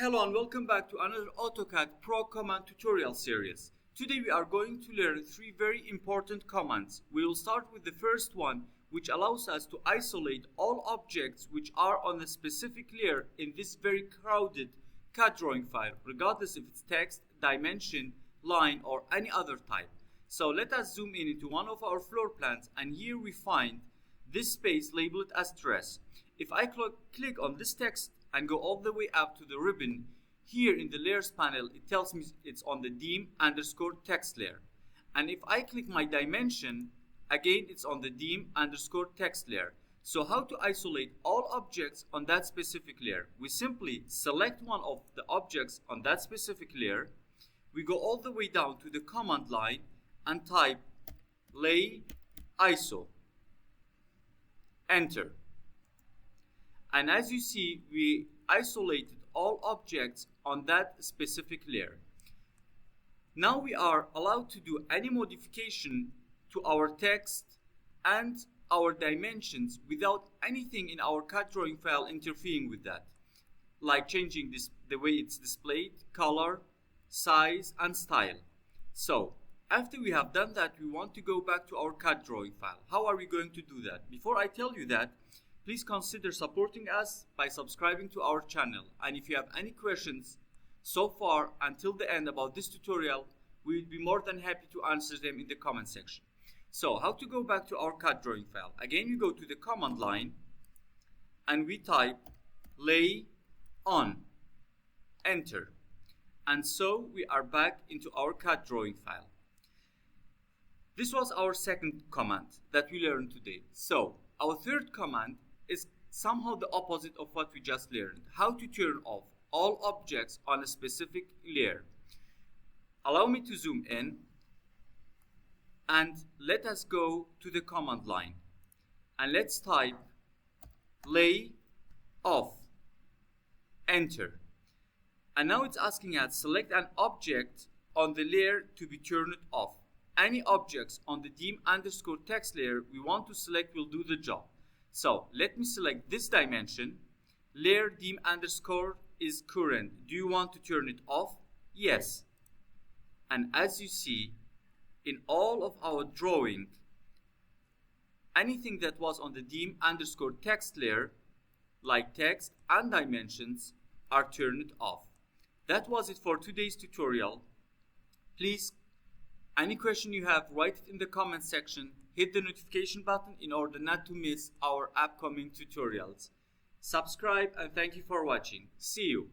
Hello and welcome back to another AutoCAD Pro Command tutorial series. Today we are going to learn three very important commands. We will start with the first one, which allows us to isolate all objects which are on a specific layer in this very crowded CAD drawing file, regardless if it's text, dimension, line or any other type. So let us zoom in into one of our floor plans, and here we find this space labeled as dress. If I click on this text and go all the way up to the ribbon, here in the layers panel it tells me it's on the dim_text layer. And if I click my dimension, again it's on the dim_text layer. So how to isolate all objects on that specific layer? We simply select one of the objects on that specific layer, we go all the way down to the command line and type lay ISO, enter. And as you see, we isolated all objects on that specific layer. Now we are allowed to do any modification to our text and our dimensions without anything in our CAD drawing file interfering with that, like changing the way it's displayed, color, size and style. So after we have done that, we want to go back to our CAD drawing file. How are we going to do that? Before I tell you that, please consider supporting us by subscribing to our channel. And if you have any questions so far until the end about this tutorial, we will be more than happy to answer them in the comment section. So how to go back to our CAD drawing file? Again, we go to the command line and we type lay on, enter. And so we are back into our CAD drawing file. This was our second command that we learned today. So our third command is somehow the opposite of what we just learned. How to turn off all objects on a specific layer. Allow me to zoom in and let us go to the command line and let's type lay off, enter. And now it's asking us select an object on the layer to be turned off. Any objects on the dim_text layer we want to select will do the job. So let me select this dimension. Layer dim_ is current. Do you want to turn it off? Yes. And as you see, in all of our drawing, anything that was on the dim_text layer, like text and dimensions, are turned off. That was it for today's tutorial. Please, any question you have, write it in the comment section. Hit the notification button in order not to miss our upcoming tutorials. Subscribe and thank you for watching. See you.